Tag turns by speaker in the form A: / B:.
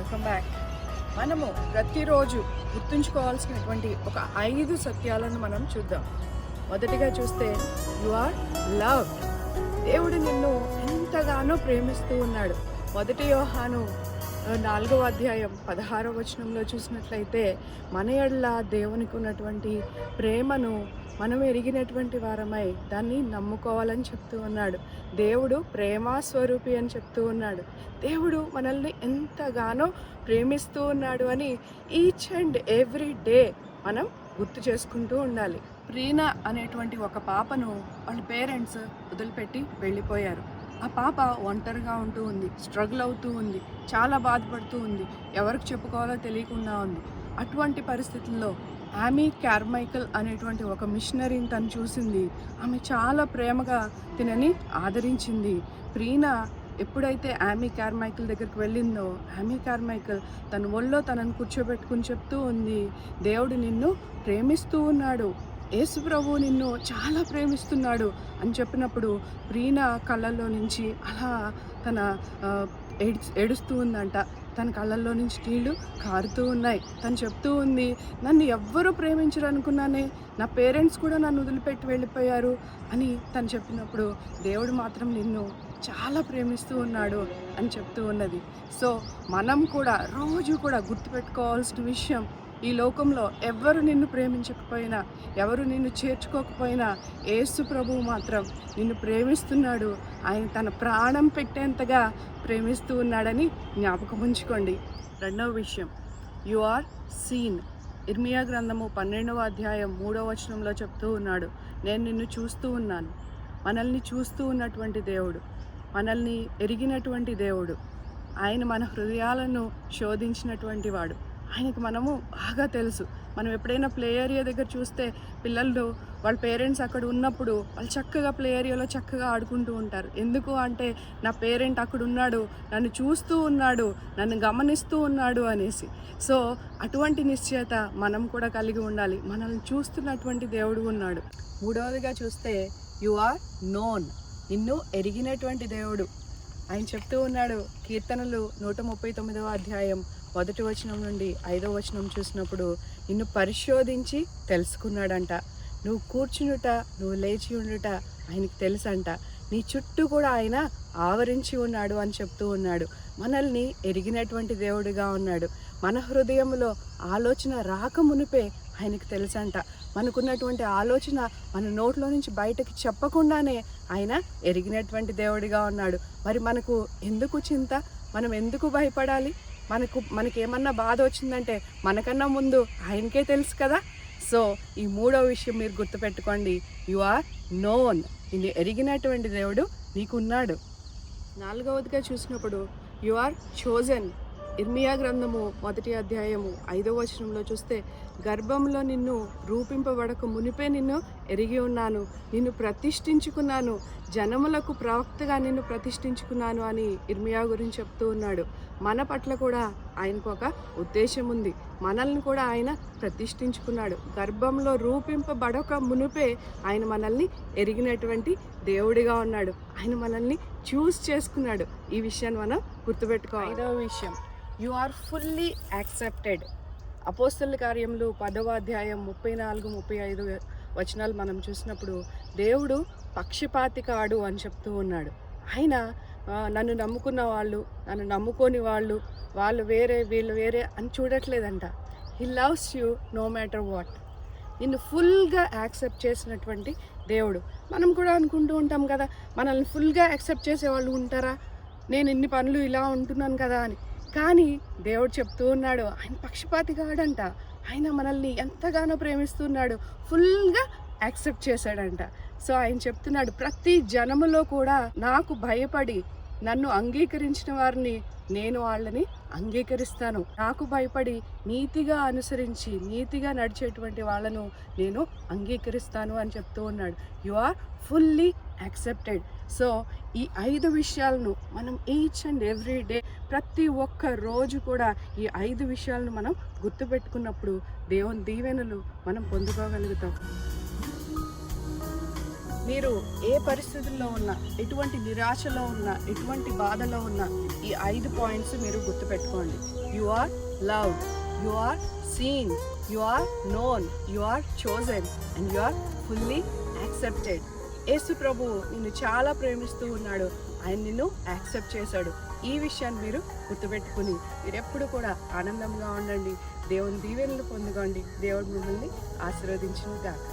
A: Welcome back. మనము ప్రతిరోజు గుర్తుంచుకోవాల్సినటువంటి ఒక 5 సత్యాలను మనం చూద్దాం. మొదటిగా చూస్తే యు ఆర్ లవ్డ్. దేవుడు నిన్ను ఎంతగానో ప్రేమిస్తూ ఉన్నాడు. 1 యోహాను 4వ అధ్యాయం 16వ వచనంలో చూసినట్లయితే మన యెడల దేవునికి ఉన్నటువంటి ప్రేమను మనం ఎరిగినటువంటి వారమై దాన్ని నమ్ముకోవాలని చెప్తూ ఉన్నాడు. దేవుడు ప్రేమాస్వరూపి అని చెప్తూ ఉన్నాడు. దేవుడు మనల్ని ఎంతగానో ప్రేమిస్తూ ఉన్నాడు అని ఈచ్ అండ్ ఎవ్రీ డే మనం గుర్తు చేసుకుంటూ ఉండాలి. ప్రీనా అనేటువంటి ఒక పాపను వాళ్ళ పేరెంట్స్ వదిలిపెట్టి వెళ్ళిపోయారు. ఆ పాప ఒంటరిగా ఉంటూ ఉంది, స్ట్రగుల్ అవుతూ ఉంది, చాలా బాధపడుతూ ఉంది, ఎవరికి చెప్పుకోవాలో తెలియకుండా ఉంది. అటువంటి పరిస్థితుల్లో ఆమీ కార్మైకల్ అనేటువంటి ఒక మిషనరీని తను చూసింది. ఆమె చాలా ప్రేమగా తినని ఆదరించింది. ప్రీనా ఎప్పుడైతే ఆమీ కార్మైకల్ దగ్గరికి వెళ్ళిందో ఆమీ కార్మైకల్ తన ఒళ్ళో తనను కూర్చోబెట్టుకుని చెప్తూ ఉంది, దేవుడు నిన్ను ప్రేమిస్తూ ఉన్నాడు, యేసు ప్రభువు నిన్ను చాలా ప్రేమిస్తున్నాడు అని చెప్పినప్పుడు ప్రీనా కళ్ళల్లో నుంచి అలా తన ఏడుస్తూ ఉందంట. తన కళ్ళల్లో నుంచి నీళ్ళు కారుతూ ఉన్నాయి. తను చెప్తూ ఉంది, నన్ను ఎవ్వరూ ప్రేమించరు అనుకున్నానే, నా పేరెంట్స్ కూడా నన్ను వదిలిపెట్టి వెళ్ళిపోయారు అని తను చెప్పినప్పుడు దేవుడు మాత్రం నిన్ను చాలా ప్రేమిస్తూ ఉన్నాడు అని చెప్తూ ఉన్నది. సో మనం కూడా రోజు కూడా గుర్తుపెట్టుకోవాల్సిన విషయం, ఈ లోకంలో ఎవరు నిన్ను ప్రేమించకపోయినా, ఎవరు నిన్ను చేర్చుకోకపోయినా, యేసు ప్రభువు మాత్రం నిన్ను ప్రేమిస్తున్నాడు. ఆయన తన ప్రాణం పెట్టేంతగా ప్రేమిస్తూ ఉన్నాడని జ్ఞాపకం ఉంచుకోండి. రెండవ విషయం, యు ఆర్ సీన్. ఇర్మియా గ్రంథము 12వ అధ్యాయం 3వ వచనంలో చెప్తూ ఉన్నాడు, నేను నిన్ను చూస్తూ ఉన్నాను. మనల్ని చూస్తూ ఉన్నటువంటి దేవుడు, మనల్ని ఎరిగినటువంటి దేవుడు, ఆయన మన హృదయాలను శోధించినటువంటి వాడు. ఆయనకు మనము బాగా తెలుసు. మనం ఎప్పుడైనా ప్లే ఏరియా దగ్గర చూస్తే పిల్లలు వాళ్ళ పేరెంట్స్ అక్కడ ఉన్నప్పుడు వాళ్ళు చక్కగా ప్లే ఏరియాలో చక్కగా ఆడుకుంటూ ఉంటారు. ఎందుకు అంటే నా పేరెంట్ అక్కడ ఉన్నాడు, నన్ను చూస్తూ ఉన్నాడు, నన్ను గమనిస్తూ ఉన్నాడు అనేసి. సో అటువంటి నిశ్చయత మనం కూడా కలిగి ఉండాలి. మనల్ని చూస్తున్నటువంటి దేవుడు ఉన్నాడు. మూడవదిగా చూస్తే యు ఆర్ నోన్. నిన్ను ఎరిగినటువంటి దేవుడు. ఆయన చెప్తూ ఉన్నాడు, కీర్తనలు 139వ అధ్యాయం 1వ వచనం నుండి 5వ వచనం చూసినప్పుడు నిన్ను పరిశోధించి తెలుసుకున్నాడంట. నువ్వు కూర్చునుట, నువ్వు లేచి ఉండుట ఆయనకి తెలుసంట. నీ చుట్టూ కూడా ఆయన ఆవరించి ఉన్నాడు అని చెప్తూ ఉన్నాడు. మనల్ని ఎరిగినటువంటి దేవుడిగా ఉన్నాడు. మన హృదయంలో ఆలోచన రాక మునిపే ఆయనకు తెలుసంట. మనకున్నటువంటి ఆలోచన మన నోట్లో నుంచి బయటకి చెప్పకుండానే ఆయన ఎరిగినటువంటి దేవుడిగా ఉన్నాడు. మరి మనకు ఎందుకు చింత? మనం ఎందుకు భయపడాలి? మనకేమన్నా బాధ వచ్చిందంటే మనకన్నా ముందు ఆయనకే తెలుసు కదా. సో ఈ మూడో విషయం మీరు గుర్తుపెట్టుకోండి, యు ఆర్ నోన్. నిన్ను ఎరిగినటువంటి దేవుడు నీకున్నాడు. నాలుగవదిగా చూసినప్పుడు యు ఆర్ చోజన్. ఇర్మియా గ్రంథము 1వ అధ్యాయము 5వ వచనంలో చూస్తే, గర్భంలో నిన్ను రూపింపబడక మునిపే నిన్ను ఎరిగి ఉన్నాను, నిన్ను ప్రతిష్ఠించుకున్నాను, జనములకు ప్రవక్తగా నిన్ను ప్రతిష్ఠించుకున్నాను అని ఇర్మియా గురించి చెప్తూ ఉన్నాడు. మన పట్ల కూడా ఆయనకు ఒక ఉద్దేశం ఉంది. మనల్ని కూడా ఆయన ప్రతిష్ఠించుకున్నాడు. గర్భంలో రూపింపబడక మునిపే ఆయన మనల్ని ఎరిగినటువంటి దేవుడిగా ఉన్నాడు. ఆయన మనల్ని చూస్ చేసుకున్నాడు. ఈ విషయాన్ని మనం గుర్తుపెట్టుకోవాలి. 5వ విషయం, యు ఆర్ ఫుల్లీ యాక్సెప్టెడ్. అపోస్తలుల కార్యములు 10వ అధ్యాయం 34-35 వచనాలు మనం చూసినప్పుడు దేవుడు పక్షపాతి కాడు అని చెప్తూ ఉన్నాడు. ఆయన నన్ను నమ్ముకున్న వాళ్ళు, నన్ను నమ్ముకోని వాళ్ళు, వాళ్ళు వేరే వీళ్ళు వేరే అని చూడట్లేదంట. He loves you no matter what. నిన్ను ఫుల్గా యాక్సెప్ట్ చేసినటువంటి దేవుడు. మనం కూడా అనుకుంటూ ఉంటాం కదా, మనల్ని ఫుల్గా యాక్సెప్ట్ చేసేవాళ్ళు ఉంటారా, నేను ఇన్ని పనులు ఇలా ఉంటున్నాను కదా అని. కానీ దేవుడు చెప్తూ ఉన్నాడు, ఆయన పక్షపాతి కాడంట. ఆయన మనల్ని ఎంతగానో ప్రేమిస్తున్నాడు, ఫుల్గా యాక్సెప్ట్ చేశాడంట. సో ఆయన చెప్తున్నాడు, ప్రతి జనములో కూడా నాకు భయపడి నన్ను అంగీకరించిన వారిని నేను వాళ్ళని అంగీకరిస్తాను. నాకు భయపడి నీతిగా అనుసరించి నీతిగా నడిచేటువంటి వాళ్ళను నేను అంగీకరిస్తాను అని చెప్తూ ఉన్నాడు. You are fully accepted. So ఈ 5 విషయాలను మనం ఈచ్ అండ్ ఎవ్రీ డే, ప్రతి ఒక్క రోజు కూడా ఈ 5 విషయాలను మనం గుర్తుపెట్టుకున్నప్పుడు దేవుని దీవెనలు మనం పొందుకోగలుగుతాం. మీరు ఏ పరిస్థితుల్లో ఉన్నా, ఎటువంటి నిరాశలో ఉన్నా, ఎటువంటి బాధలో ఉన్నా, ఈ 5 పాయింట్స్ మీరు గుర్తుపెట్టుకోండి. You are loved, you are seen, you are known, you are chosen and you are fully accepted. Yesu ప్రభు నిన్ను చాలా ప్రేమిస్తూ ఉన్నాడు. ఆయన నిన్ను యాక్సెప్ట్ చేశాడు. ఈ విషయాన్ని మీరు గుర్తుపెట్టుకుని మీరు ఎప్పుడు కూడా ఆనందంగా ఉండండి. దేవుని దీవెనలు పొందుకోండి. దేవుడు మిమ్మల్ని ఆశీర్వదించును గాక.